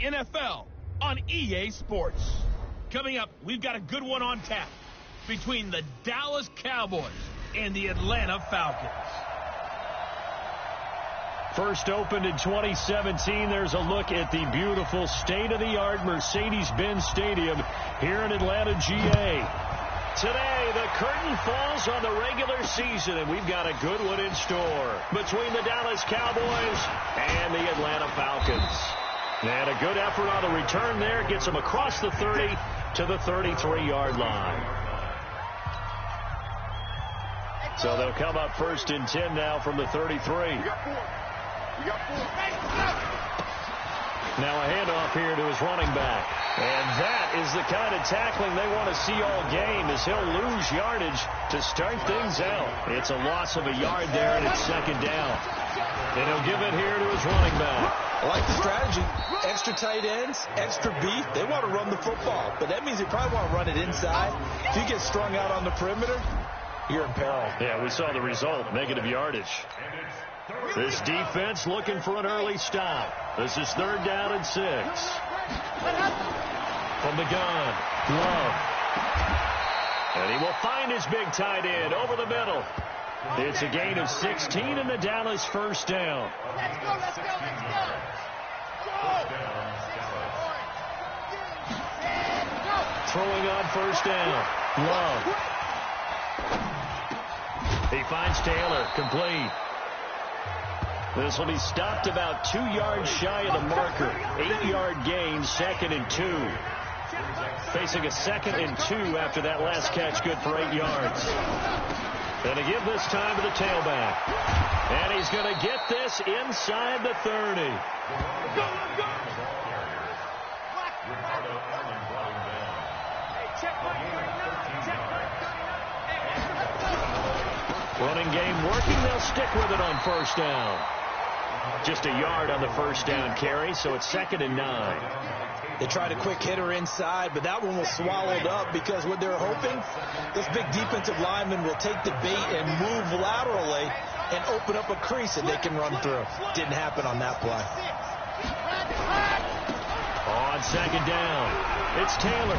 NFL on EA Sports. Coming up, we've got a good one on tap between the Dallas Cowboys and the Atlanta Falcons. First opened in 2017, there's a look at the beautiful state-of-the-art Mercedes-Benz Stadium here in Atlanta, GA. Today, the curtain falls on the regular season, and we've got a good one in store between the Dallas Cowboys and the Atlanta Falcons. And a good effort on the return there gets them across the 30 to the 33-yard line. So they'll come up first and 10 now from the 33. Now a handoff here to his running back. And that is the kind of tackling they want to see all game, as he'll lose yardage to start things out. It's a loss of a yard there, and it's second down. And he'll give it here to his running back. I like the strategy. Extra tight ends, extra beef. They want to run the football, but that means they probably want to run it inside. If you get strung out on the perimeter, you're in peril. Yeah, we saw the result, negative yardage. This defense looking for an early stop. This is third down and 6. From the gun, Love. And he will find his big tight end over the middle. It's a gain of 16 and the Dallas first down. Let's go, let's go, let's go. Throwing on first down, Love. He finds Taylor, complete. This will be stopped about 2 yards shy of the marker. 8-yard gain, second and 2. Facing a second and 2 after that last catch, good for 8 yards. And to give this time to the tailback. And he's going to get this inside the 30. Running game working. They'll stick with it on first down. Just a yard on the first down carry, so it's second and 9. They tried a quick hitter inside, but that one was swallowed up because what they're hoping, this big defensive lineman will take the bait and move laterally and open up a crease that they can run through. Didn't happen on that play. On second down, it's Taylor.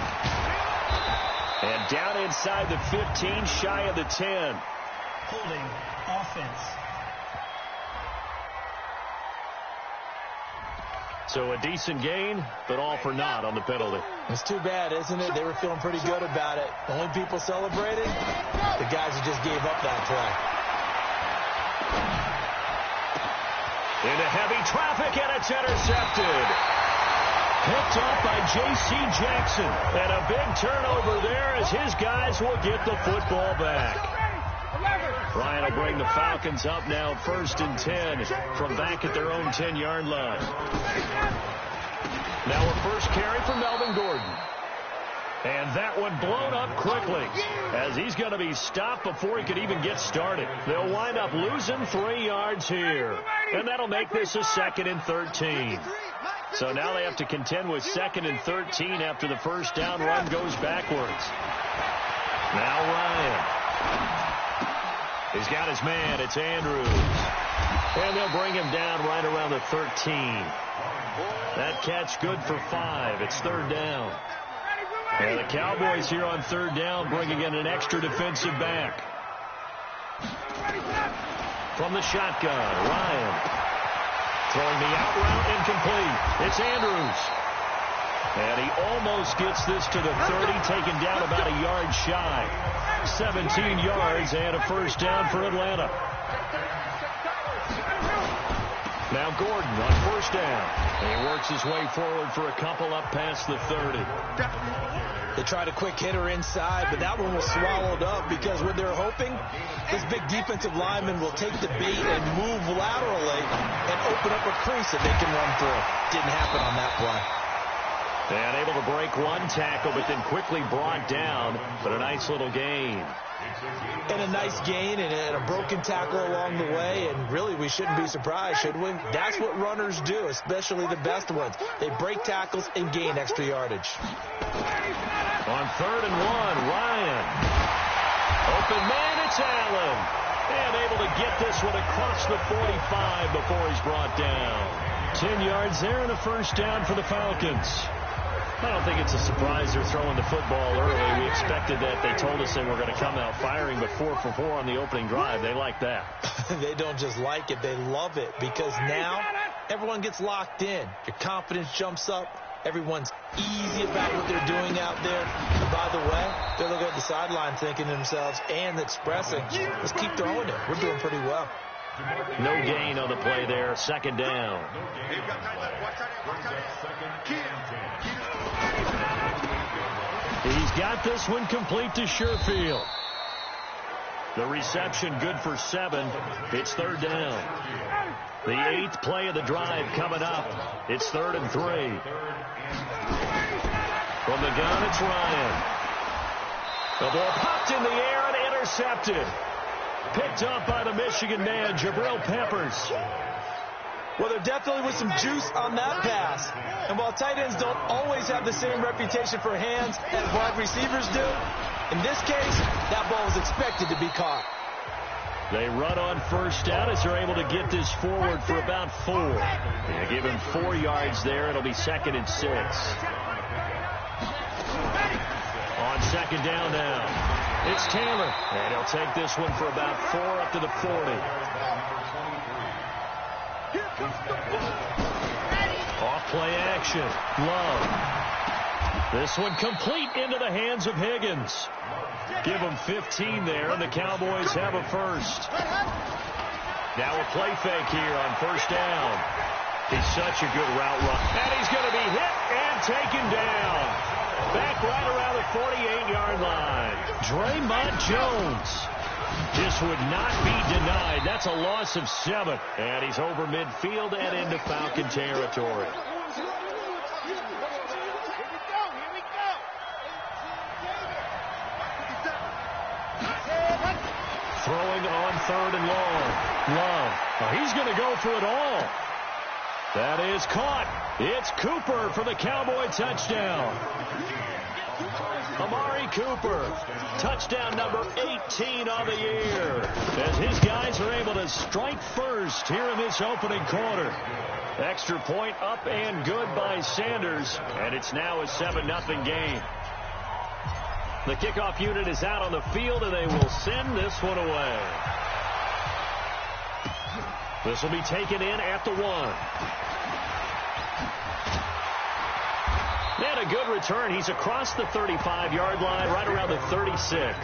And down inside the 15, shy of the 10. Holding offense. So a decent gain, but all for naught on the penalty. It's too bad, isn't it? They were feeling pretty good about it. The only people celebrating, the guys who just gave up that play. Into heavy traffic, and it's intercepted. Picked up by J.C. Jackson. And a big turnover there as his guys will get the football back. Ryan will bring the Falcons up now first and 10 from back at their own 10-yard line. Now a first carry for Melvin Gordon. And that one blown up quickly as he's going to be stopped before he could even get started. They'll wind up losing 3 yards here. And that'll make this a second and 13. So now they have to contend with second and 13 after the first down run goes backwards. Now Ryan. He's got his man. It's Andrews. And they'll bring him down right around the 13. That catch good for 5. It's third down. And the Cowboys here on third down bringing in an extra defensive back. From the shotgun, Ryan. Throwing the out route incomplete. It's Andrews. And he almost gets this to the 30, taken down about a yard shy. 17 yards and a first down for Atlanta. Now Gordon on first down. And he works his way forward for a couple up past the 30. They tried a quick hitter inside, but that one was swallowed up because what they're hoping, this big defensive lineman will take the bait and move laterally and open up a crease that they can run through. Didn't happen on that play. And able to break one tackle, but then quickly brought down. But a nice little gain. And a nice gain and a broken tackle along the way. And really, we shouldn't be surprised, should we? That's what runners do, especially the best ones. They break tackles and gain extra yardage. On third and 1, Ryan. Open man, it's Allen. And able to get this one across the 45 before he's brought down. 10 yards there and a first down for the Falcons. I don't think it's a surprise they're throwing the football early. We expected that. They told us they were going to come out firing, but 4 for 4 on the opening drive. They like that. They don't just like it, they love it, because now everyone gets locked in. Your confidence jumps up. Everyone's easy about what they're doing out there. And by the way, they're looking at the sideline thinking to themselves and expressing, let's keep throwing it. We're doing pretty well. No gain on the play there. Second down. He's got this one complete to Sherfield. The reception good for 7. It's third down. The 8th play of the drive coming up. It's 3rd and 3. From the gun, it's Ryan. The ball popped in the air and intercepted. Picked up by the Michigan man, Jabril Peppers. Well, there definitely was some juice on that pass. And while tight ends don't always have the same reputation for hands as wide receivers do, in this case, that ball was expected to be caught. They run on first down as they're able to get this forward for about 4. They give him 4 yards there. It'll be 2nd and 6. On second down now. It's Taylor, and he'll take this one for about 4 up to the 40. Off play action. Love. This one complete into the hands of Higgins. Give him 15 there, and the Cowboys have a first. Now a play fake here on first down. He's such a good route run. And he's going to be hit and taken down. Back right around the 48-yard line. Draymond Jones just would not be denied. That's a loss of 7. And he's over midfield and into Falcon territory. Throwing on 3rd and long. Love. Now he's going to go for it all. That is caught. It's Cooper for the Cowboy touchdown. Amari Cooper, touchdown number 18 on the year, as his guys are able to strike first here in this opening quarter. Extra point up and good by Sanders, and it's now a 7-0 game. The kickoff unit is out on the field, and they will send this one away. This will be taken in at the 1. And a good return. He's across the 35-yard line, right around the 36.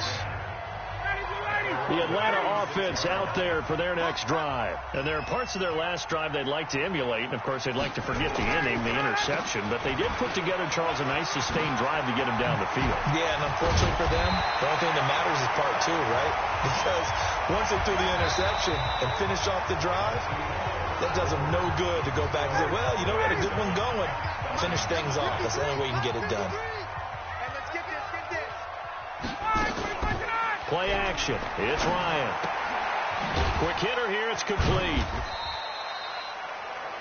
The Atlanta offense out there for their next drive. And there are parts of their last drive they'd like to emulate. And, of course, they'd like to forget the inning, the interception. But they did put together, Charles, a nice sustained drive to get him down the field. Yeah, and unfortunately for them, the only thing that matters is part 2, right? Because once they threw the interception and finished off the drive, that does them no good to go back and say, well, you know, we had a good one going. Finish things off. That's the only way you can get it done. Play action. It's Ryan. Quick hitter here. It's complete.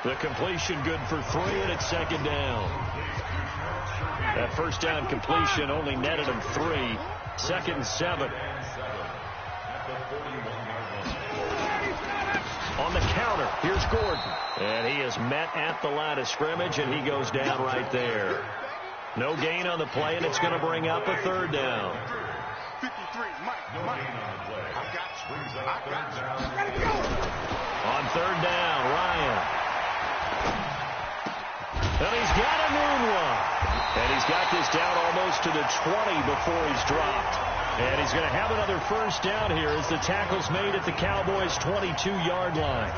The completion good for 3, and it's second down. That first down completion only netted him 3. 2nd and 7. On the counter, here's Gordon. And he is met at the line of scrimmage, and he goes down right there. No gain on the play, and it's going to bring up a 3rd down. On 3rd down, Ryan. And he's got a moonwalk. And he's got this down almost to the 20 before he's dropped. And he's going to have another first down here as the tackle's made at the Cowboys' 22-yard line.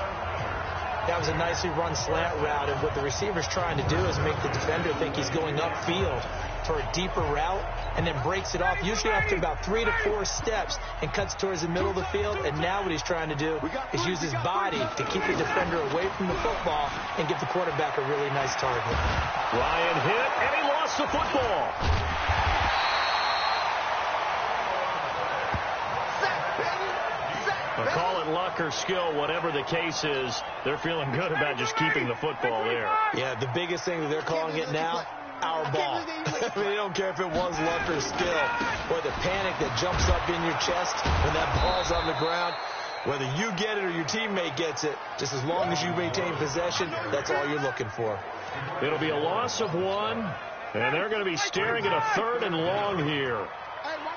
That was a nicely run slant route, and what the receiver's trying to do is make the defender think he's going upfield for a deeper route, and then breaks it off, usually after about 3 to 4 steps, and cuts towards the middle of the field. And now what he's trying to do is use his body to keep the defender away from the football and give the quarterback a really nice target. Ryan hit, and he lost the football. But call it luck or skill, whatever the case is, they're feeling good about just keeping the football there. Yeah, the biggest thing that they're calling it now, our ball. I mean, they don't care if it was luck or skill, or the panic that jumps up in your chest when that ball's on the ground. Whether you get it or your teammate gets it, just as long as you maintain possession, that's all you're looking for. It'll be a loss of 1, and they're going to be staring at a 3rd and long here.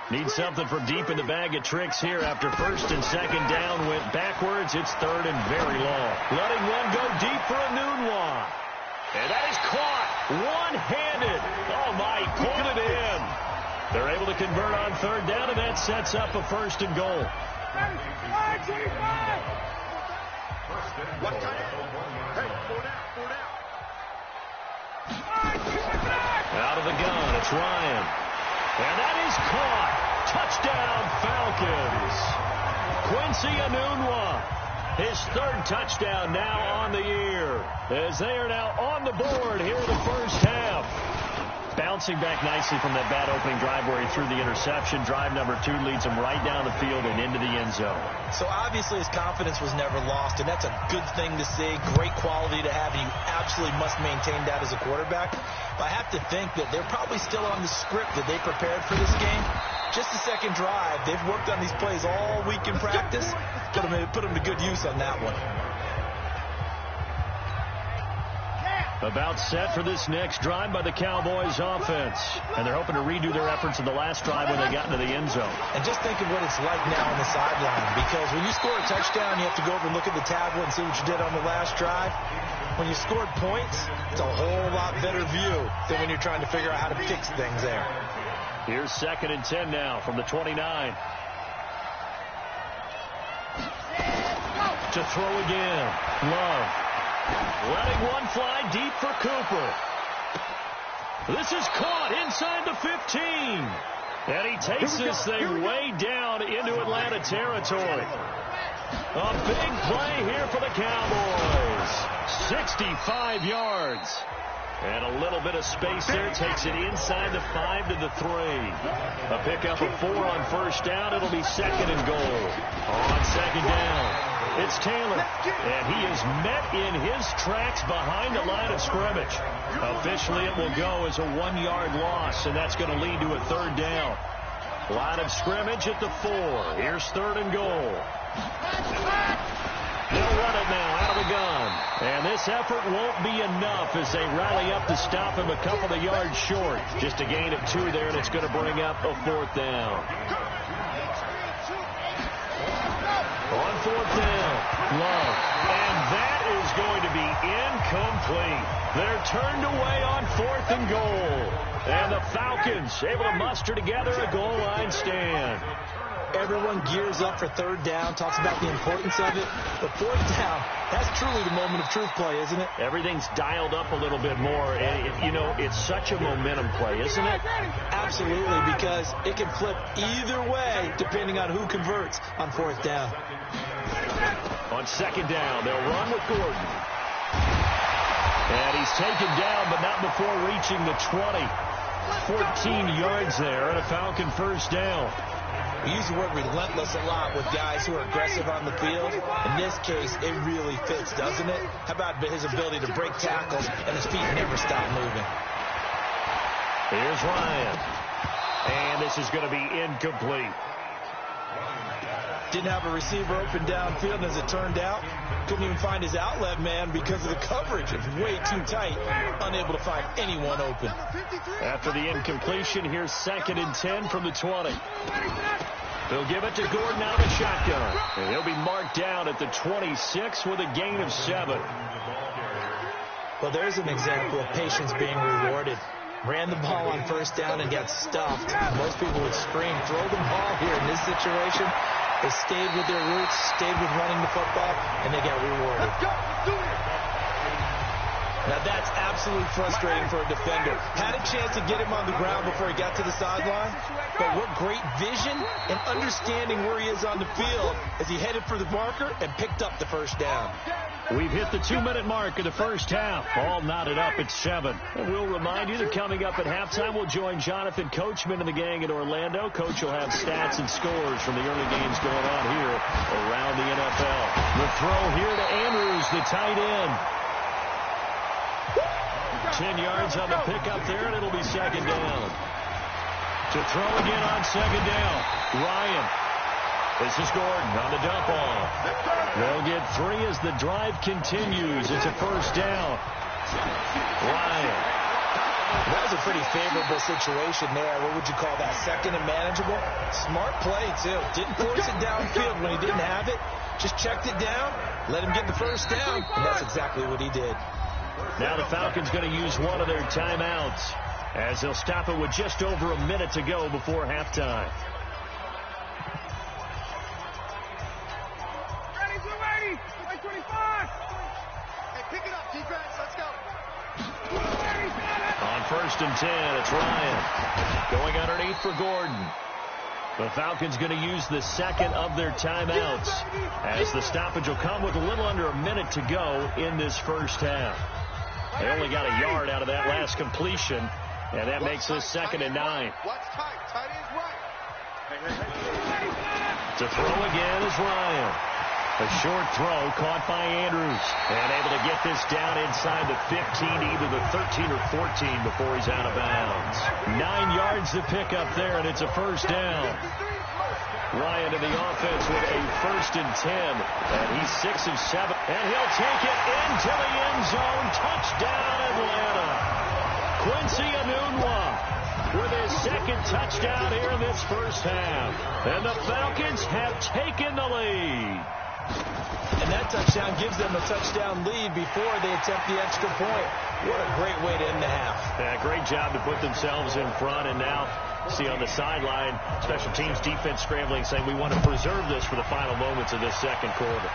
Need something from deep in the bag of tricks here after 1st and 2nd down went backwards. It's 3rd and very long. Letting one go deep for a Nunwa. And that is caught one-handed. Oh, my, pulled it in. They're able to convert on 3rd down, and that sets up a 1st and goal. Out of the gun, it's Ryan. And that is caught. Touchdown, Falcons. Quincy Enunwa, his 3rd touchdown now on the year, as they are now on the board here in the first half. Bouncing back nicely from that bad opening drive where he threw the interception. Drive number 2 leads him right down the field and into the end zone. So obviously his confidence was never lost, and that's a good thing to see. Great quality to have, and you absolutely must maintain that as a quarterback. But I have to think that they're probably still on the script that they prepared for this game. Just the second drive. They've worked on these plays all week in practice. Put them to good use on that one. About set for this next drive by the Cowboys offense. And they're hoping to redo their efforts in the last drive when they got into the end zone. And just think of what it's like now on the sideline. Because when you score a touchdown, you have to go over and look at the tablet and see what you did on the last drive. When you scored points, it's a whole lot better view than when you're trying to figure out how to fix things there. Here's 2nd and 10 now from the 29. To throw again. Love. Letting one fly deep for Cooper. This is caught inside the 15. And he takes this thing way down into Atlanta territory. A big play here for the Cowboys. 65 yards. And a little bit of space there. Takes it inside the 5 to the 3. A pickup of 4 on 1st down. It'll be 2nd and goal. On 2nd down. It's Taylor, and he is met in his tracks behind the line of scrimmage. Officially, it will go as a 1-yard loss, and that's going to lead to a 3rd down. Line of scrimmage at the 4. Here's 3rd and goal. They'll run it now out of the gun. And this effort won't be enough as they rally up to stop him a couple of yards short. Just a gain of 2 there, and it's going to bring up a 4th down. On 4th down, Love. And that is going to be incomplete. They're turned away on 4th and goal. And the Falcons able to muster together a goal line stand. Everyone gears up for 3rd down, talks about the importance of it. But 4th down, that's truly the moment of truth play, isn't it? Everything's dialed up a little bit more. And, you know, it's such a momentum play, isn't it? Absolutely, because it can flip either way depending on who converts on 4th down. On 2nd down, they'll run with Gordon. And he's taken down, but not before reaching the 20. 14 yards there and a Falcon 1st down. We use the word relentless a lot with guys who are aggressive on the field. In this case, it really fits, doesn't it? How about his ability to break tackles and his feet never stop moving? Here's Ryan. And this is going to be incomplete. Didn't have a receiver open downfield, and as it turned out, couldn't even find his outlet man because of the coverage. It was way too tight, unable to find anyone open. After the incompletion, here's 2nd and 10 from the 20. They'll give it to Gordon out of the shotgun. And he'll be marked down at the 26 with a gain of 7. Well, there's an example of patience being rewarded. Ran the ball on 1st down and got stuffed. Most people would scream, throw the ball here in this situation. They stayed with their roots, stayed with running the football, and they got rewarded. Let's go. Let's do it. Now, that's absolutely frustrating for a defender. Had a chance to get him on the ground before he got to the sideline, but what great vision and understanding where he is on the field as he headed for the marker and picked up the 1st down. We've hit the 2-minute mark of the first half. All knotted up at 7. And we'll remind you that coming up at halftime, we'll join Jonathan Coachman and the gang in Orlando. Coach will have stats and scores from the early games going on here around the NFL. The throw here to Andrews, the tight end. 10 yards on the pickup there, and it'll be 2nd down. To throw again on 2nd down. Ryan. This is Gordon on the dump off. They'll get 3 as the drive continues. It's a first down. Ryan. That was a pretty favorable situation there. What would you call that? Second and manageable? Smart play, too. Didn't force it downfield when he didn't have it. Just checked it down, let him get the first down, and that's exactly what he did. Now the Falcons going to use one of their timeouts as they'll stop it with just over a minute to go before halftime. Ready, 25. Hey, pick it up, defense. Let's go. On first and 10, it's Ryan going underneath for Gordon. The Falcons going to use the second of their timeouts as the stoppage will come with a little under a minute to go in this first half. They only got a yard out of that last completion, and that makes this 2nd and 9. To throw again is Ryan. A short throw caught by Andrews. And able to get this down inside the 15, either the 13 or 14 before he's out of bounds. 9 yards to pick up there, and it's a first down. Ryan in the offense with a first and 10. And he's 6 of 7. And he'll take it into the end zone. Touchdown, Atlanta. Quincy Enunwa with his second touchdown here in this first half. And the Falcons have taken the lead. And that touchdown gives them a touchdown lead before they attempt the extra point. What a great way to end the half. Yeah, great job to put themselves in front. And now, see on the sideline, special teams defense scrambling, saying we want to preserve this for the final moments of this second quarter.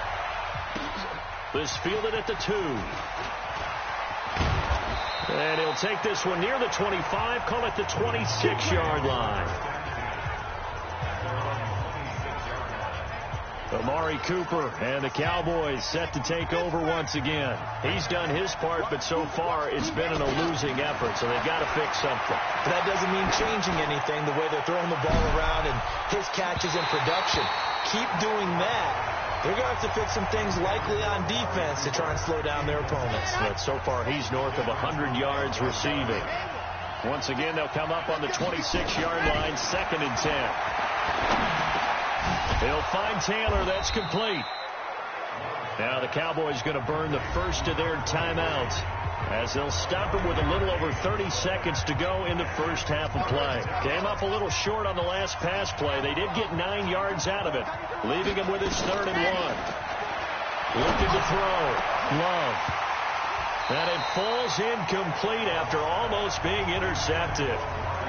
This fielded at the 2. And he'll take this one near the 25, call it the 26-yard line. Amari Cooper and the Cowboys set to take over once again. He's done his part, but so far it's been in a losing effort, so they've got to fix something. But that doesn't mean changing anything, the way they're throwing the ball around and his catches in production. Keep doing that. They're going to have to fix some things likely on defense to try and slow down their opponents. But so far he's north of 100 yards receiving. Once again, they'll come up on the 26-yard line, 2nd and 10. They'll find Taylor. That's complete. Now the Cowboys going to burn the first of their timeouts as they'll stop it with a little over 30 seconds to go in the first half of play. Came up a little short on the last pass play. They did get 9 yards out of it, leaving him with his 3rd and 1. Looking to throw. Love. And it falls incomplete after almost being intercepted.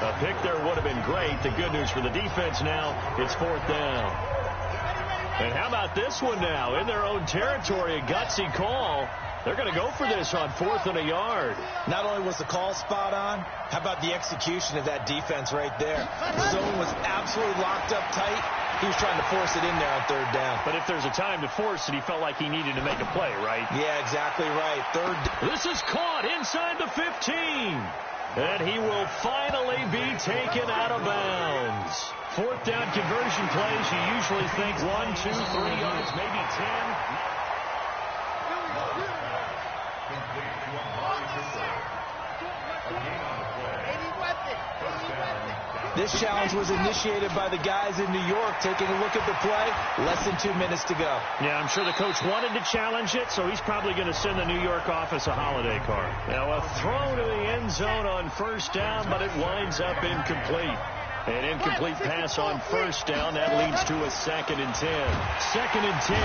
A pick there would have been great. The good news for the defense now, it's 4th down. And how about this one now? In their own territory, a gutsy call. They're going to go for this on 4th and a yard. Not only was the call spot on, how about the execution of that defense right there? The zone was absolutely locked up tight. He was trying to force it in there on 3rd down. But if there's a time to force it, he felt like he needed to make a play, right? Yeah, exactly right. 3rd. This is caught inside the 15. And he will finally be taken out of bounds. 4th down conversion plays, you usually think 1, 2, 3 yards, maybe 10. This challenge was initiated by the guys in New York. Taking a look at the play, less than 2 minutes to go. Yeah, I'm sure the coach wanted to challenge it, so he's probably going to send the New York office a holiday card. Now a throw to the end zone on 1st down, but it winds up incomplete. An incomplete pass on 1st down. That leads to a 2nd and 10. 2nd and 10.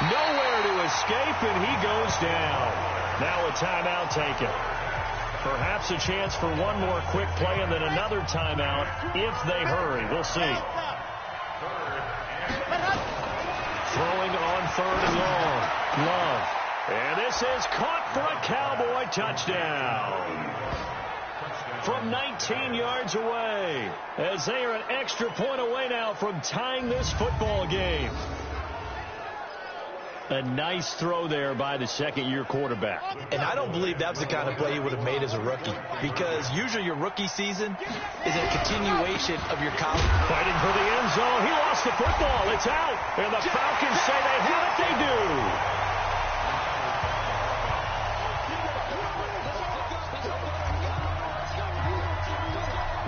Nowhere to escape, and he goes down. Now a timeout taken. Perhaps a chance for one more quick play and then another timeout if they hurry. We'll see. Throwing on 3rd and long. Love. And this is caught for a Cowboy touchdown. From 19 yards away, as they are an extra point away now from tying this football game. A nice throw there by the 2nd-year quarterback. And I don't believe that's the kind of play he would have made as a rookie, because usually your rookie season is a continuation of your college. Fighting for the end zone. He lost the football. It's out. And the Falcons say they have it. They do.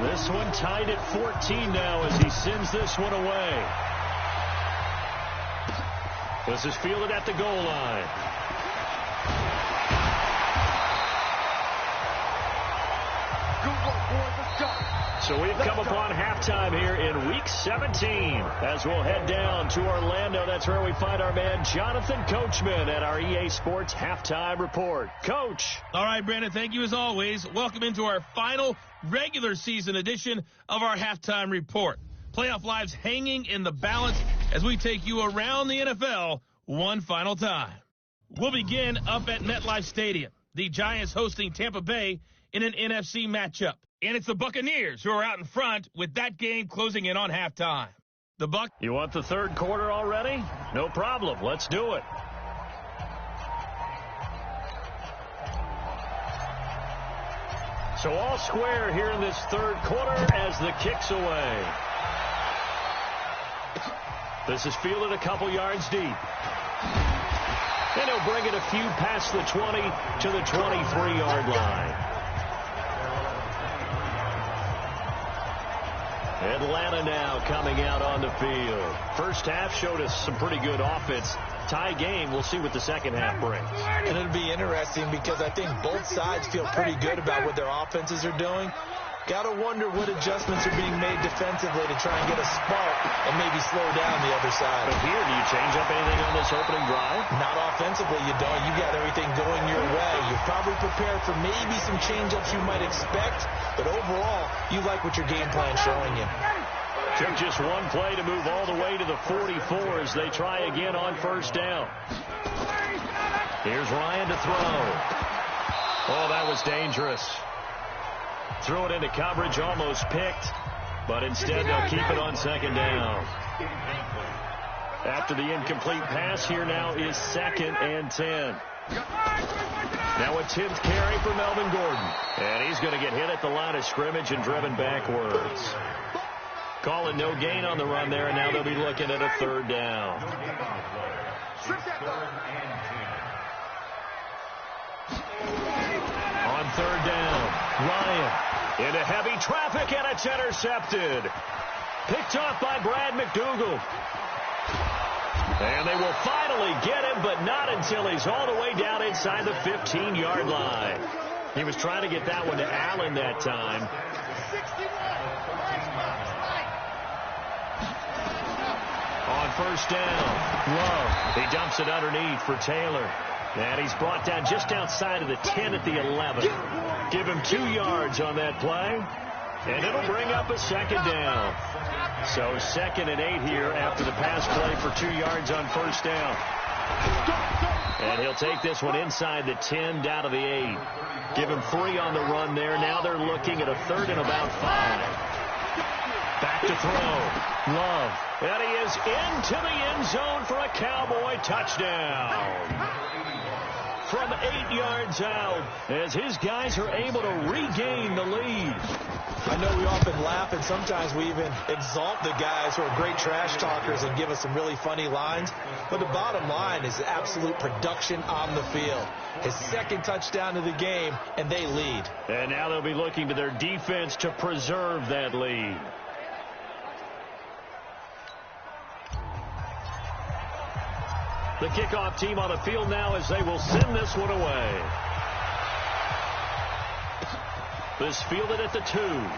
This one tied at 14 now as he sends this one away. This is fielded at the goal line. Good work, boys. Let's go. So we've come upon halftime here in Week 17 as we'll head down to Orlando. That's where we find our man Jonathan Coachman at our EA Sports Halftime Report. Coach. All right, Brandon, thank you as always. Welcome into our final regular season edition of our Halftime Report. Playoff lives hanging in the balance as we take you around the NFL one final time. We'll begin up at MetLife Stadium. The Giants hosting Tampa Bay in an NFC matchup. And it's the Buccaneers who are out in front with that game closing in on halftime. The Bucs. You want the third quarter already? No problem. Let's do it. So all square here in this third quarter as the kick's away. This is fielded a couple yards deep. And he'll bring it a few past the 20 to the 23-yard line. Atlanta now coming out on the field. First half showed us some pretty good offense. Tie game. We'll see what the second half brings. And it'll be interesting because I think both sides feel pretty good about what their offenses are doing. Got to wonder what adjustments are being made defensively to try and get a spark and maybe slow down the other side. But here, do you change up anything on this opening drive? Not offensively, you don't. You got everything going your way. You're probably prepared for maybe some change-ups you might expect, but overall, you like what your game plan's showing you. Took just one play to move all the way to the 44 as they try again on first down. Here's Ryan to throw. Oh, that was dangerous. Threw it into coverage, almost picked, but instead they'll keep it on second down. After the incomplete pass, here now is 2nd and 10. Now a 10th carry for Melvin Gordon. And he's going to get hit at the line of scrimmage and driven backwards. Calling no gain on the run there, and now they'll be looking at a third down. On third down, Ryan into heavy traffic, and it's intercepted. Picked off by Brad McDougal. And they will finally get him, but not until he's all the way down inside the 15-yard line. He was trying to get that one to Allen that time. On first down, Love. He dumps it underneath for Taylor. And he's brought down just outside of the 10 at the 11. Give him 2 yards on that play. And it'll bring up a second down. So 2nd and 8 here after the pass play for 2 yards on first down. And he'll take this one inside the 10 down to the 8. Give him 3 on the run there. Now they're looking at a 3rd and about 5. Back to throw. Love. And he is into the end zone for a Cowboy touchdown. From 8 yards out as his guys are able to regain the lead. I know we often laugh and sometimes we even exalt the guys who are great trash talkers and give us some really funny lines. But the bottom line is absolute production on the field. His 2nd touchdown of the game, and they lead. And now they'll be looking to their defense to preserve that lead. The kickoff team on the field now as they will send this one away. This fielded at the 2.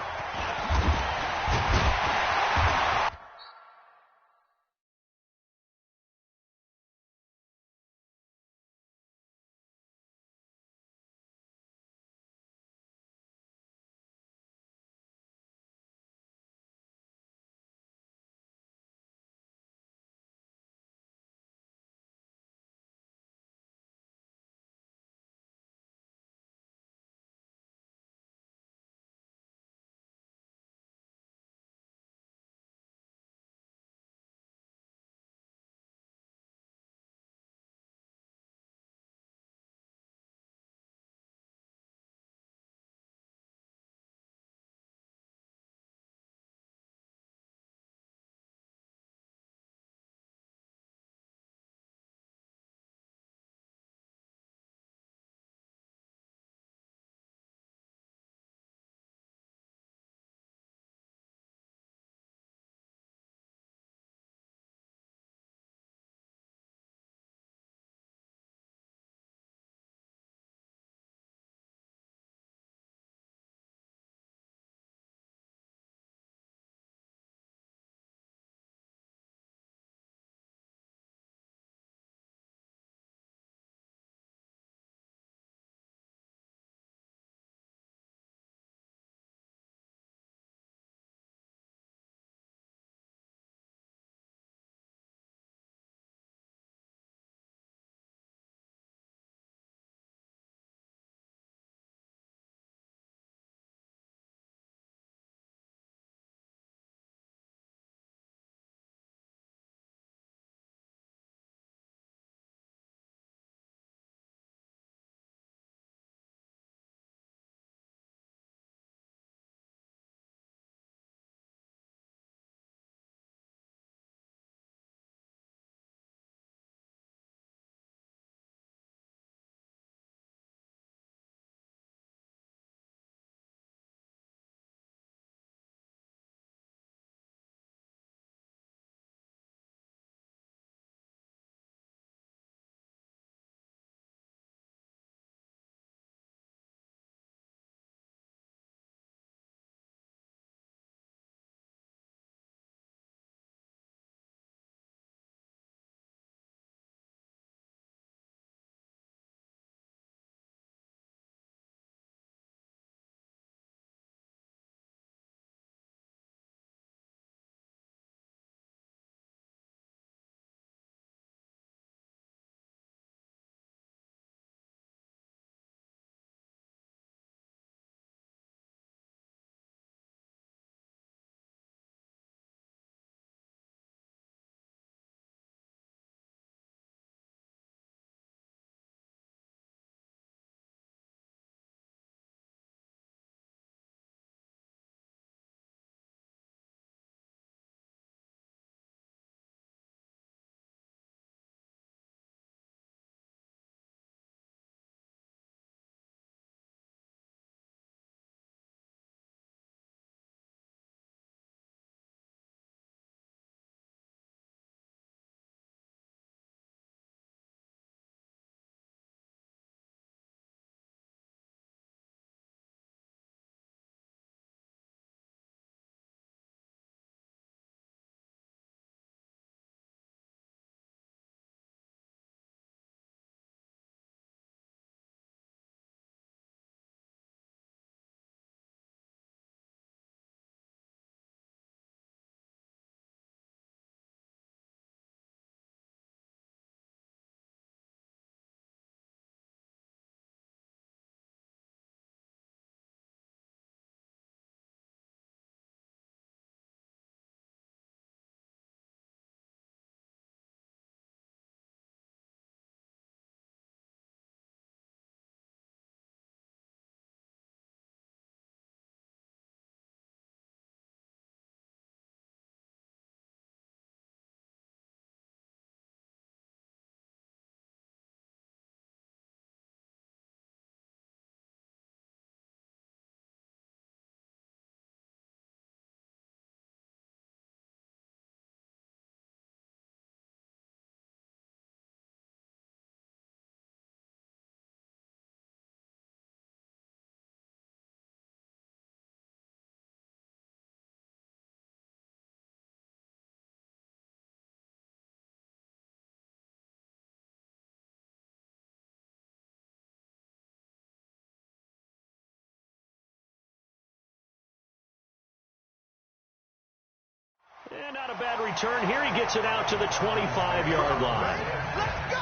And not a bad return here. He gets it out to the 25-yard line. Let's go!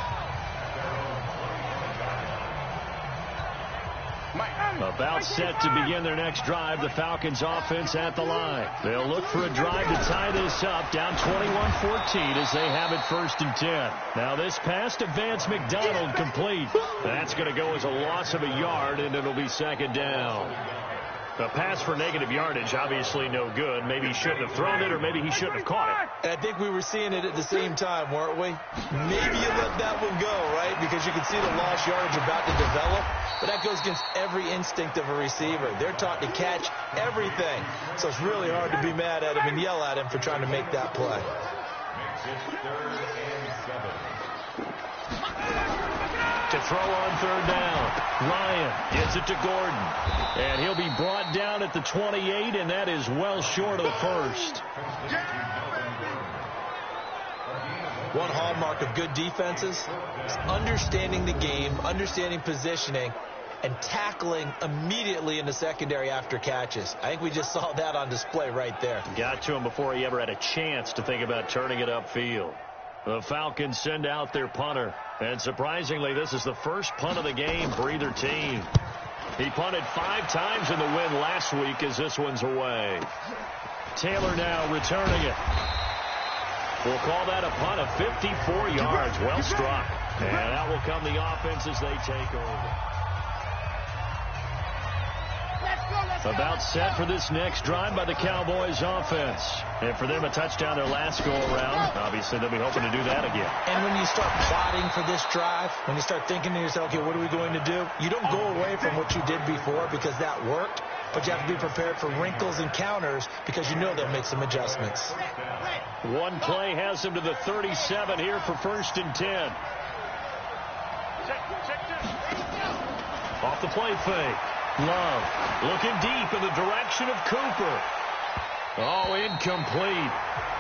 About set to begin their next drive, the Falcons offense at the line. They'll look for a drive to tie this up, down 21-14 as they have it 1st and 10. Now this pass to Vance McDonald complete. That's going to go as a loss of a yard, and it'll be 2nd down. A pass for negative yardage, obviously no good. Maybe he shouldn't have thrown it, or maybe he shouldn't have caught it. And I think we were seeing it at the same time, weren't we? Maybe you let that one go, right? Because you can see the lost yardage about to develop. But that goes against every instinct of a receiver. They're taught to catch everything. So it's really hard to be mad at him and yell at him for trying to make that play. To throw on 3rd down. Ryan gets it to Gordon. And he'll be brought down at the 28, and that is well short of the 1st. One hallmark of good defenses is understanding the game, understanding positioning, and tackling immediately in the secondary after catches. I think we just saw that on display right there. Got to him before he ever had a chance to think about turning it upfield. The Falcons send out their punter. And surprisingly, this is the first punt of the game for either team. He punted 5 times in the win last week as this one's away. Taylor now returning it. We'll call that a punt of 54 yards. Well struck. And out will come the offense as they take over. About set for this next drive by the Cowboys offense. And for them, a touchdown their last go-around. Obviously, they'll be hoping to do that again. And when you start plotting for this drive, when you start thinking to yourself, okay, what are we going to do? You don't go away from what you did before because that worked. But you have to be prepared for wrinkles and counters because you know they'll make some adjustments. One play has them to the 37 here for 1st and 10. Off the play fake. Love looking deep in the direction of Cooper. Oh, incomplete.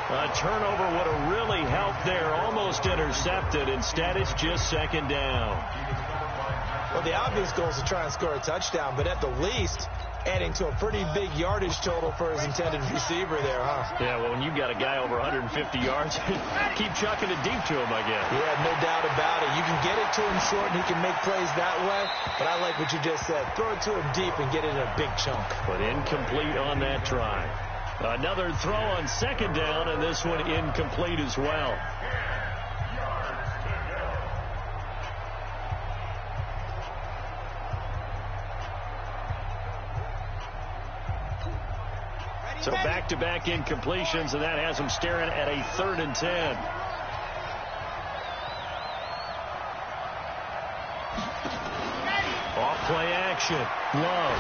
A turnover would have really helped there. Almost intercepted. Instead, it's just 2nd down. Well, the obvious goal is to try and score a touchdown, but at the least, adding to a pretty big yardage total for his intended receiver there, huh? Yeah, well, when you've got a guy over 150 yards, keep chucking it deep to him, I guess. Yeah, no doubt about it. You can get it to him short, and he can make plays that way. But I like what you just said. Throw it to him deep and get it in a big chunk. But incomplete on that try. Another throw on 2nd down, and this one incomplete as well. So back-to-back incompletions, and that has them staring at a 3rd and 10. Off play action. Love.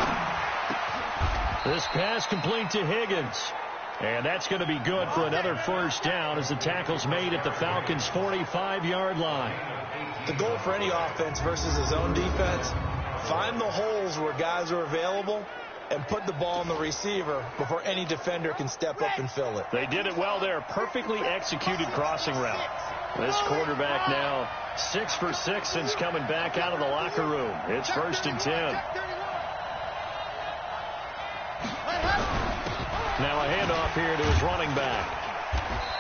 This pass complete to Higgins. And that's going to be good for another 1st down as the tackle's made at the Falcons' 45-yard line. The goal for any offense versus his own defense, find the holes where guys are available and put the ball on the receiver before any defender can step up and fill it. They did it well there. Perfectly executed crossing route. This quarterback now 6 for 6 since coming back out of the locker room. It's 1st and 10. Now a handoff here to his running back.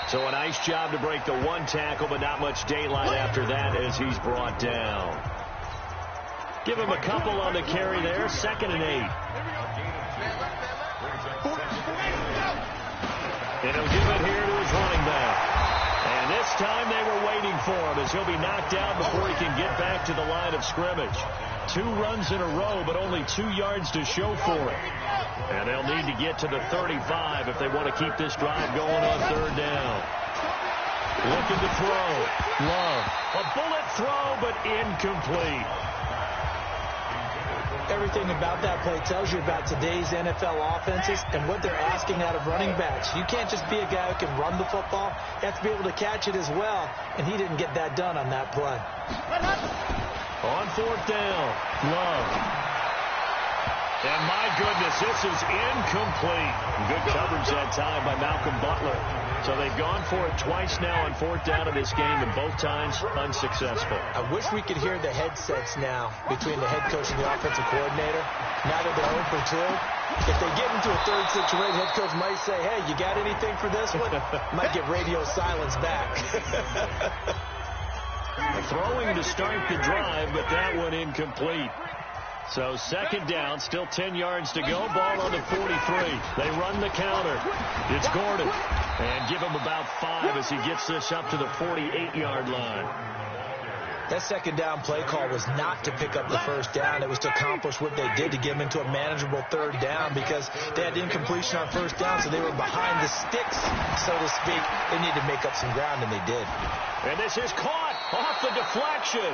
So a nice job to break the 1 tackle, but not much daylight after that as he's brought down. Give him a couple on the carry there. 2nd and 8. And he'll give it here to his running back. And this time they were waiting for him as he'll be knocked down before he can get back to the line of scrimmage. 2 runs in a row, but only 2 yards to show for it. And they'll need to get to the 35 if they want to keep this drive going on 3rd down. Looking to throw. Love. A bullet throw, but incomplete. Everything about that play tells you about today's NFL offenses and what they're asking out of running backs. You can't just be a guy who can run the football. You have to be able to catch it as well, and he didn't get that done on that play. On 4th down, Love. And my goodness, this is incomplete. Good coverage that time by Malcolm Butler. So they've gone for it twice now on 4th down of this game, and both times unsuccessful. I wish we could hear the headsets now between the head coach and the offensive coordinator. Now that they're 0 for 2, If they get into a third situation, head coach might say, hey, you got anything for this one? Might get radio silence back. Throwing to start the drive, but that one incomplete. So second down, still 10 yards to go. Ball on the 43. They run the counter. It's Gordon. And give him about 5 as he gets this up to the 48-yard line. That second down play call was not to pick up the first down. It was to accomplish what they did to get them into a manageable third down because they had incompletion on first down, so they were behind the sticks, so to speak. They needed to make up some ground, and they did. And this is caught off the deflection.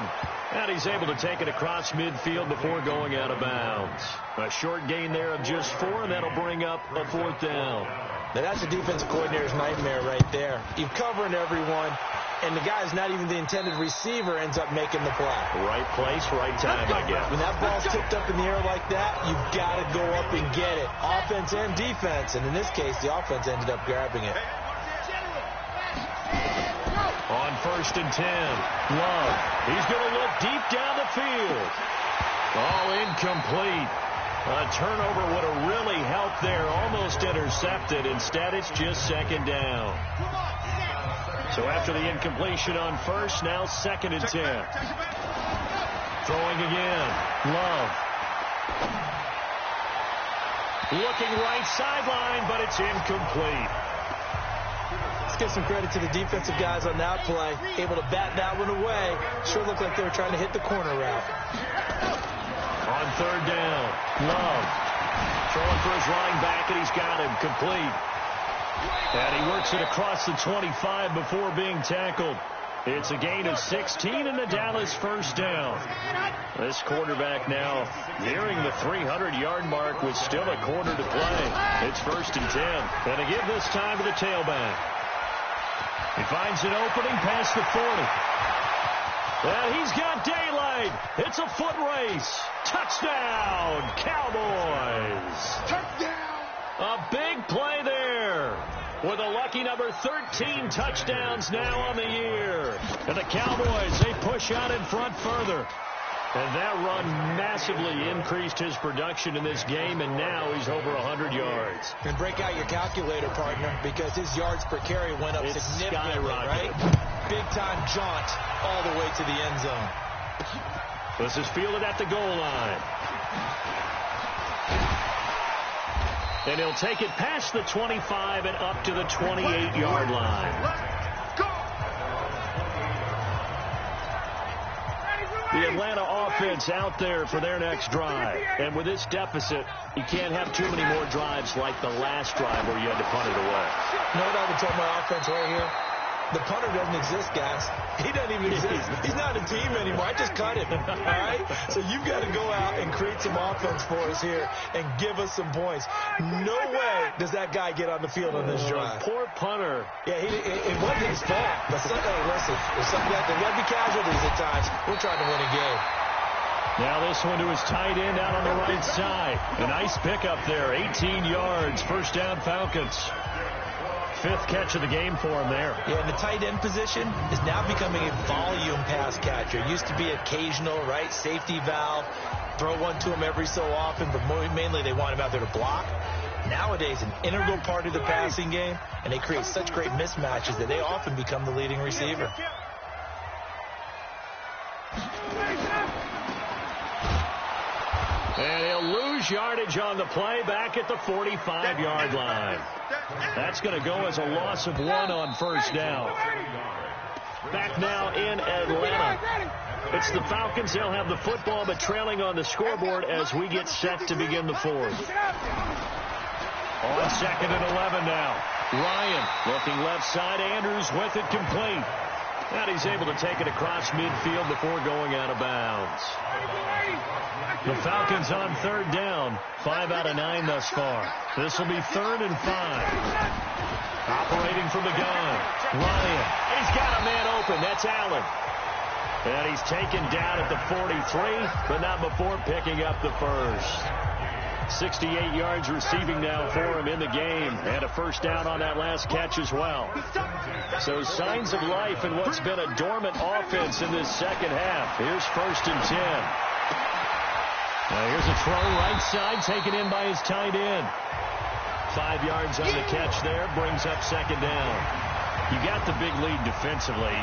And he's able to take it across midfield before going out of bounds. A short gain there of just 4, and that'll bring up a 4th down. Now, that's a defensive coordinator's nightmare right there. You're covering everyone, and the guy's not even the intended receiver ends up making the play. Right place, right time, I guess. When that ball's tipped up in the air like that, you've got to go up and get it. Offense and defense, and in this case, the offense ended up grabbing it. On 1st and 10, Love. He's going to look deep down the field. All incomplete. A turnover would have really helped there. Almost intercepted. Instead, it's just second down. So after the incompletion on 1st, now 2nd and 10. Throwing again. Love. Looking right sideline, but it's incomplete. Let's give some credit to the defensive guys on that play. Able to bat that one away. Sure looked like they were trying to hit the corner route. On 3rd down, Love. Throwing for his running back, and he's got him complete. And he works it across the 25 before being tackled. It's a gain of 16 and the Dallas 1st down. This quarterback now nearing the 300-yard mark with still a quarter to play. It's 1st and 10. And to give this time to the tailback. He finds an opening past the 40. And he's got daylight. It's a foot race. Touchdown, Cowboys. Touchdown. A big play there. With a lucky number 13 touchdowns now on the year. And the Cowboys, they push out in front further. And that run massively increased his production in this game, and now he's over 100 yards. And break out your calculator, partner, because his yards per carry went up significantly, right? Big-time jaunt all the way to the end zone. This is fielded at the goal line. And he'll take it past the 25 and up to the 28-yard line. The Atlanta offense out there for their next drive. And with this deficit, you can't have too many more drives like the last drive where you had to punt it away. You know what I would tell my offense right here? The punter doesn't exist, guys. He doesn't even exist. He's not a team anymore. I just cut him. All right? So you've got to go out and create some offense for us here and give us some points. No way does that guy get on the field on this drive. Poor punter. Yeah, it wasn't his fault. But listen, there's something like there will be casualties at times. We're trying to win a game. Now this one to his tight end out on the right side. A nice pickup there. 18 yards. 1st down, Falcons. 5th catch of the game for him there. Yeah, and the tight end position is now becoming a volume pass catcher. It used to be occasional, right? Safety valve. Throw one to him every so often, but mainly they want him out there to block. Nowadays, an integral part of the passing game, and they create such great mismatches that they often become the leading receiver. And he'll lose yardage on the play back at the 45-yard line. That's going to go as a loss of 1 on 1st down. Back now in Atlanta. It's the Falcons. They'll have the football, but trailing on the scoreboard as we get set to begin the 4th. On 2nd and 11 now. Ryan looking left side. Andrews with it complete. And he's able to take it across midfield before going out of bounds. The Falcons on 3rd down. 5 out of 9 thus far. This will be 3rd and 5. Operating from the gun. Ryan. He's got a man open. That's Allen. And he's taken down at the 43, but not before picking up the 1st. 68 yards receiving now for him in the game. And a 1st down on that last catch as well. So signs of life in what's been a dormant offense in this second half. Here's 1st and 10. Now here's a throw right side taken in by his tight end. 5 yards on the catch there, brings up second down. You got the big lead defensively,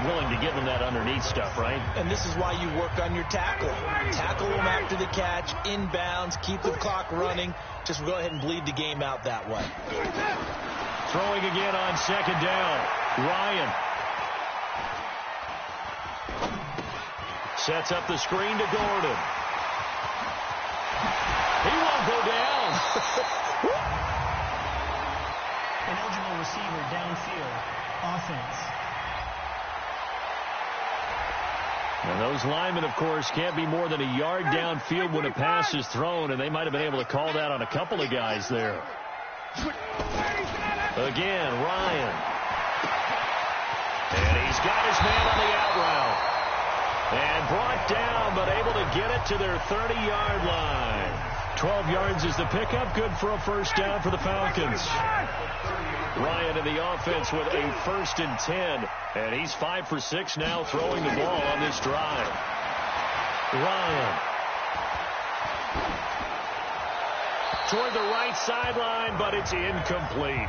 willing to give them that underneath stuff, right? And this is why you work on your tackling. Tackle them after the catch, inbounds, keep the clock running. Just go ahead and bleed the game out that way. Throwing again on second down. Ryan sets up the screen to Gordon. He won't go down. An eligible receiver downfield. Offense. And those linemen, of course, can't be more than a yard downfield when a pass is thrown, and they might have been able to call that on a couple of guys there. Again, Ryan. And he's got his man on the out route. And brought down, but able to get it to their 30-yard line. 12 yards is the pickup. Good for a first down for the Falcons. Ryan in the offense with a 1st and 10. And he's 5 for 6 now throwing the ball on this drive. Ryan. Toward the right sideline, but it's incomplete.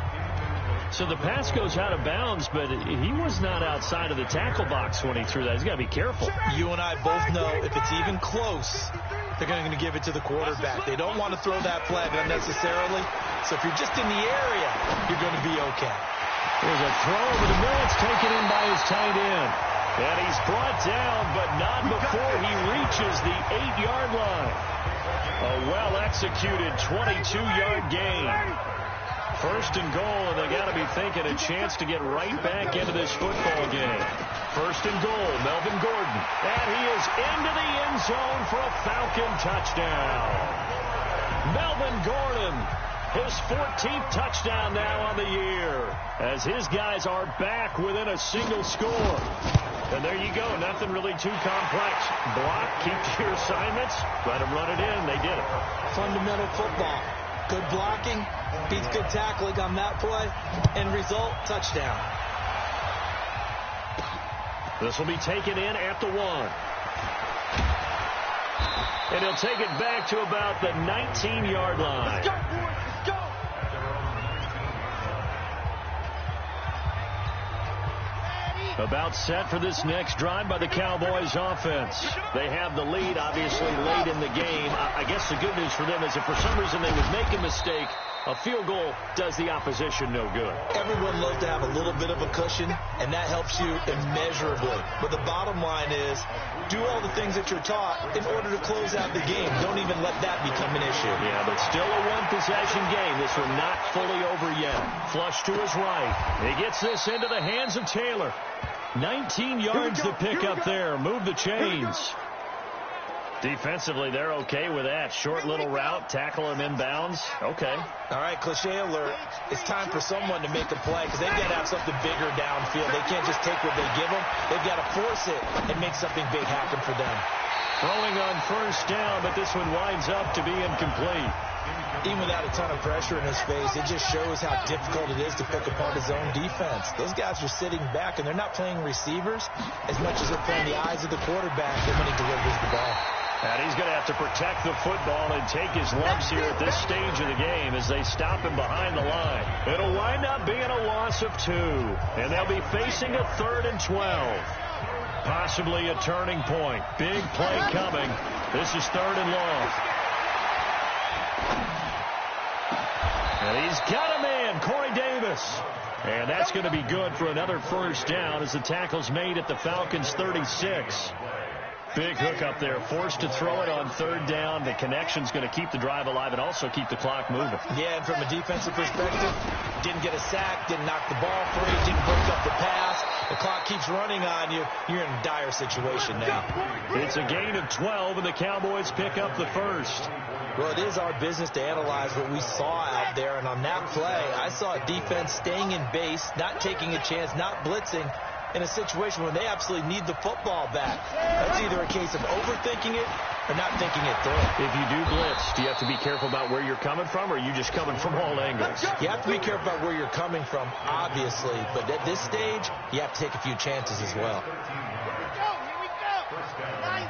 So the pass goes out of bounds, but he was not outside of the tackle box when he threw that. He's got to be careful. You and I both know if it's even close, they're going to give it to the quarterback. They don't want to throw that flag unnecessarily. So if you're just in the area, you're going to be okay. There's a throw over the middle. It's taken in by his tight end. And he's brought down, but not before he reaches the 8-yard line. A well-executed 22-yard gain. 1st and goal, and they got to be thinking a chance to get right back into this football game. 1st and goal, Melvin Gordon. And he is into the end zone for a Falcon touchdown. Melvin Gordon, his 14th touchdown now on the year, as his guys are back within a single score. And there you go, nothing really too complex. Block, keep to your assignments, let them run it in. They did it. Fundamental football. Good blocking, beats good tackling on that play, and result, touchdown. This will be taken in at the 1. And he'll take it back to about the 19-yard line. Let's go, boys, let's go. About set for this next drive by the Cowboys offense. They have the lead, obviously, late in the game. I guess the good news for them is if for some reason they would make a mistake, a field goal does the opposition no good. Everyone loves to have a little bit of a cushion, and that helps you immeasurably. But the bottom line is, do all the things that you're taught in order to close out the game. Don't even let that become an issue. Yeah, but still a one-possession game. This one not fully over yet. Flush to his right. He gets this into the hands of Taylor. 19 yards to pick up there. Move the chains. Defensively, they're okay with that. Short little route, tackle him inbounds. Okay. All right, cliche alert. It's time for someone to make a play because they've got to have something bigger downfield. They can't just take what they give them. They've got to force it and make something big happen for them. Throwing on first down, but this one winds up to be incomplete. Even without a ton of pressure in his face, it just shows how difficult it is to pick apart his own defense. Those guys are sitting back, and they're not playing receivers as much as they're playing the eyes of the quarterback when he delivers the ball. And he's going to have to protect the football and take his lumps here at this stage of the game as they stop him behind the line. It'll wind up being a loss of 2, and they'll be facing a 3rd and 12. Possibly a turning point. Big play coming. This is 3rd and long. And he's got a man, Corey Davis. And that's going to be good for another first down as the tackle's made at the Falcons' 36. Big hook up there, forced to throw it on 3rd down. The connection's going to keep the drive alive and also keep the clock moving. Yeah, and from a defensive perspective, didn't get a sack, didn't knock the ball free, didn't break up the pass. The clock keeps running on you. You're in a dire situation now. It's a gain of 12, and the Cowboys pick up the first. Well, it is our business to analyze what we saw out there, and on that play, I saw a defense staying in base, not taking a chance, not blitzing, in a situation where they absolutely need the football back. That's either a case of overthinking it or not thinking it through. If you do blitz, do you have to be careful about where you're coming from, or are you just coming from all angles? You have to be careful about where you're coming from, obviously, but at this stage, you have to take a few chances as well. Here we go. Nice.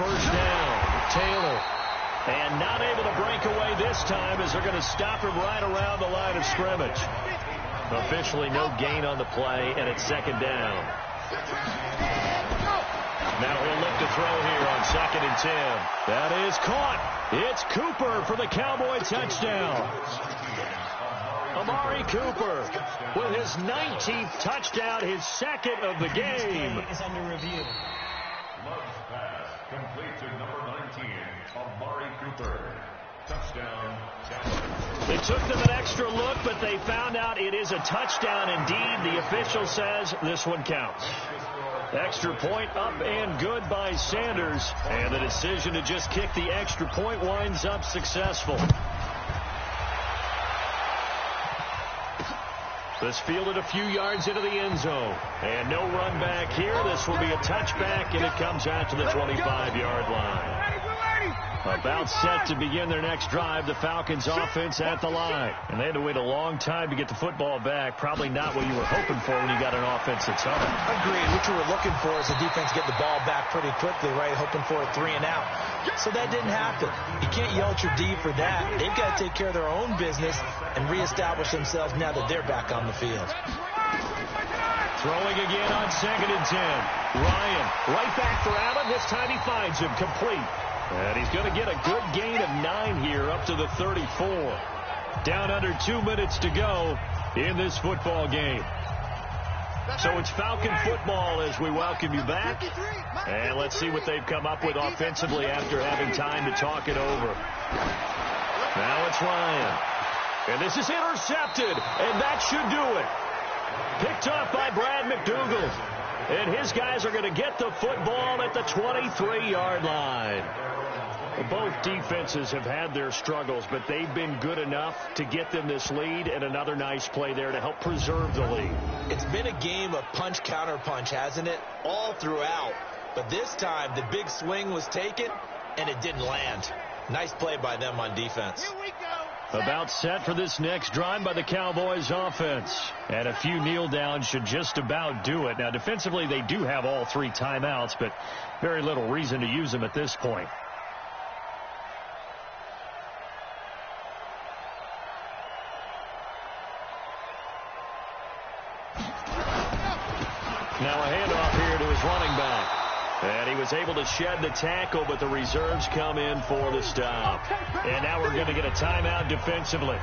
first down. Taylor. And not able to break away this time as they're going to stop him right around the line of scrimmage. Officially no gain on the play, and it's second down. Now he'll look to throw here on 2nd and 10. That is caught. It's Cooper for the Cowboy touchdown. Amari Cooper with his 19th touchdown, his second of the game. Is under review. Love's pass complete to number 19, Amari Cooper. Touchdown, Cowboys. They took them an extra look, but they found out it is a touchdown indeed. The official says this one counts. Extra point up and good by Sanders. And the decision to just kick the extra point winds up successful. This fielded a few yards into the end zone. And no run back here. This will be a touchback, and it comes out to the 25-yard line. About set to begin their next drive, the Falcons offense at the line. And they had to wait a long time to get the football back. Probably not what you were hoping for when you got an offense that's home. Agreed. What you were looking for is the defense get the ball back pretty quickly, right? Hoping for a 3 and out. So that didn't happen. You can't yell at your D for that. They've got to take care of their own business and reestablish themselves now that they're back on the field. Throwing again on 2nd and 10. Ryan right back for Allen. This time he finds him complete. And he's going to get a good gain of 9 here up to the 34. Down under 2 minutes to go in this football game. So it's Falcon football as we welcome you back. And let's see what they've come up with offensively after having time to talk it over. Now it's Ryan. And this is intercepted. And that should do it. Picked off by Brad McDougal. And his guys are going to get the football at the 23-yard line. Both defenses have had their struggles, but they've been good enough to get them this lead, and another nice play there to help preserve the lead. It's been a game of punch-counter-punch, hasn't it? All throughout. But this time, the big swing was taken, and it didn't land. Nice play by them on defense. Here we go. About set for this next drive by the Cowboys offense. And a few kneel downs should just about do it. Now, defensively, they do have all 3 timeouts, but very little reason to use them at this point. Now a handoff here to his running back. And he was able to shed the tackle, but the reserves come in for the stop. And now we're going to get a timeout defensively.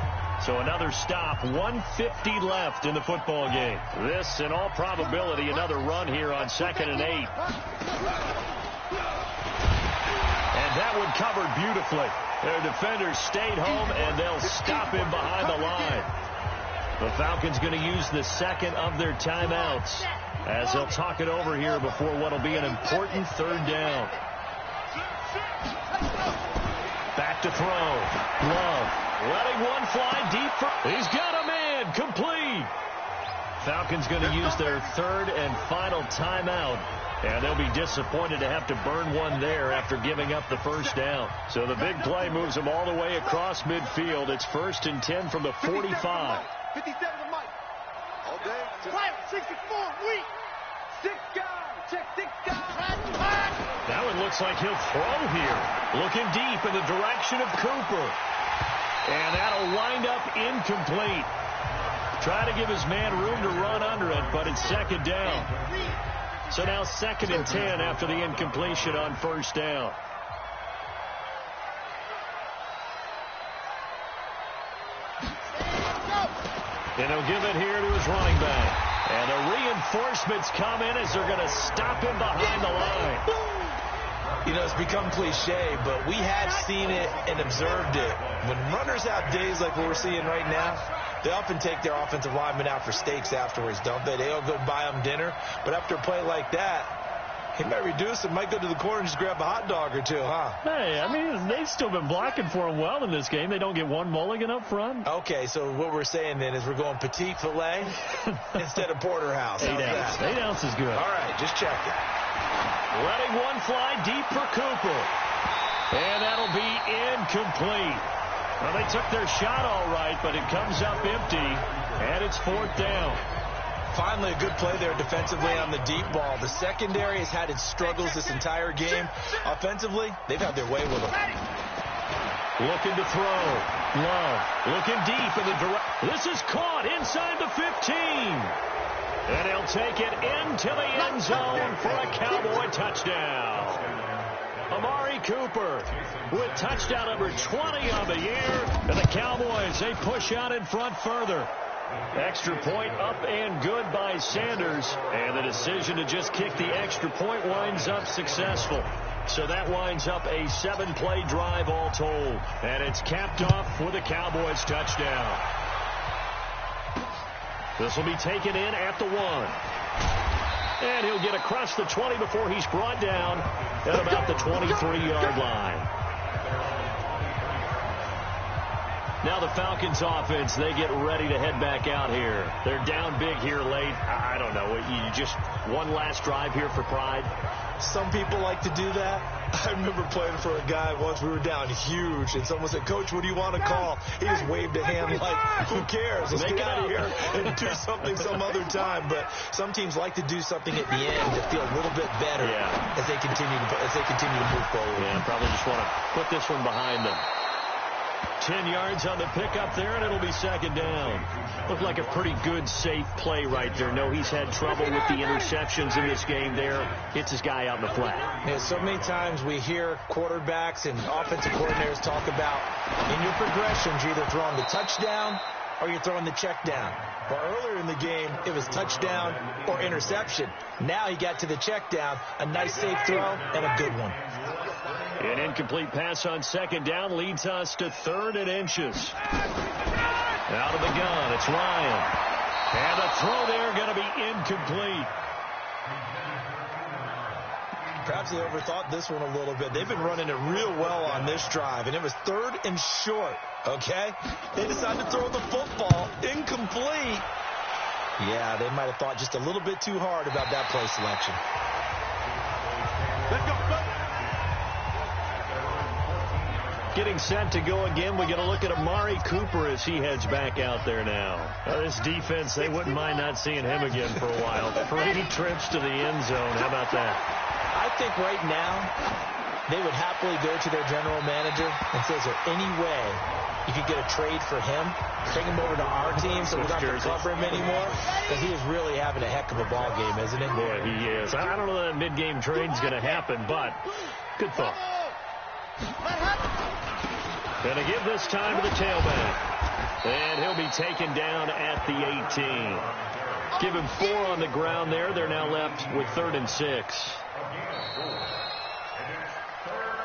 So another stop, 1:50 left in the football game. This, in all probability, another run here on 2nd and 8. And that one covered beautifully. Their defenders stayed home, and they'll stop him behind the line. The Falcons going to use the second of their timeouts as they'll talk it over here before what will be an important 3rd down. Back to throw. Love letting one fly deep. He's got a man. Complete. Falcons going to use their 3rd and final timeout. And they'll be disappointed to have to burn one there after giving up the first down. So the big play moves them all the way across midfield. It's 1st and 10 from the 45. 57 to Mike. All day. Quiet. 64. Weak. 6 guys. Check 6 guys. That one looks like he'll throw here. Looking deep in the direction of Cooper. And that'll wind up incomplete. Try to give his man room to run under it, but it's 2nd down. So now 2nd and 10 after the incompletion on 1st down. And he'll give it here to his running back. And the reinforcements come in as they're going to stop him behind the line. You know, it's become cliche, but we have seen it and observed it. When runners have days like what we're seeing right now, they often take their offensive linemen out for steaks afterwards, don't they? They'll go buy them dinner. But after a play like that, he might reduce it, might go to the corner and just grab a hot dog or two, huh? Hey, I mean, they've still been blocking for him well in this game. They don't get one mulligan up front. Okay, so what we're saying then is we're going petite filet instead of porterhouse. 8 ounce. 8 ounce is good. All right, just checking. Letting one fly deep for Cooper. And that'll be incomplete. Well, they took their shot all right, but it comes up empty. And it's 4th down. Finally, a good play there defensively on the deep ball. The secondary has had its struggles this entire game. Offensively, they've had their way with them. Looking to throw. Love looking deep in the direction. This is caught inside the 15. And he'll take it into the end zone for a Cowboy touchdown. Amari Cooper with touchdown number 20 on the year. And the Cowboys, they push out in front further. Extra point up and good by Sanders. And the decision to just kick the extra point winds up successful. So that winds up a 7-play drive all told. And it's capped off with a Cowboys touchdown. This will be taken in at the 1. And he'll get across the 20 before he's brought down at about the 23-yard line. Now the Falcons offense, they get ready to head back out here. They're down big here late. I don't know. You just one last drive here for pride? Some people like to do that. I remember playing for a guy once. We were down huge, and someone said, "Coach, what do you want to call?" He just waved a hand like, "Who cares? Let's get out of here and do something some other time." But some teams like to do something at the end to feel a little bit better as they continue to move forward. Yeah, probably just want to put this one behind them. 10 yards on the pickup there, and it'll be second down. Looked like a pretty good, safe play right there. No, he's had trouble with the interceptions in this game there. Hits his guy out in the flat. Yeah, so many times we hear quarterbacks and offensive coordinators talk about in your progressions, you're either throwing the touchdown or you're throwing the check down. Well, earlier in the game, it was touchdown or interception. Now he got to the check down, a nice safe throw, and a good one. An incomplete pass on second down leads us to 3rd and inches. Out of the gun, it's Ryan. And the throw there going to be incomplete. Perhaps they overthought this one a little bit. They've been running it real well on this drive, and it was 3rd and short, okay? They decided to throw the football incomplete. Yeah, they might have thought just a little bit too hard about that play selection. Let's go. Getting set to go again. We get a look at Amari Cooper as he heads back out there now. This defense, they wouldn't mind not seeing him again for a while. 3 trips to the end zone. How about that? I think right now they would happily go to their general manager and say, is there any way you could get a trade for him? Bring him over to our team so we don't have to cover him anymore? Because he is really having a heck of a ball game, isn't he? Boy, he is. I don't know that mid-game trade's going to happen, but good thought. Going to give this time to the tailback. And he'll be taken down at the 18. Give him 4 on the ground there. They're now left with 3rd and 6.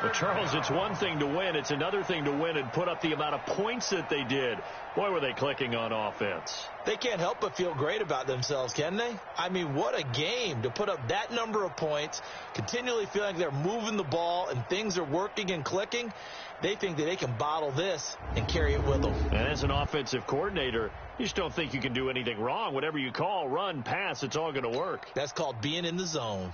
Well, Charles, it's one thing to win. It's another thing to win and put up the amount of points that they did. Boy, were they clicking on offense. They can't help but feel great about themselves, can they? I mean, what a game to put up that number of points, continually feeling they're moving the ball and things are working and clicking. They think that they can bottle this and carry it with them. And as an offensive coordinator, you just don't think you can do anything wrong. Whatever you call, run, pass, it's all going to work. That's called being in the zone.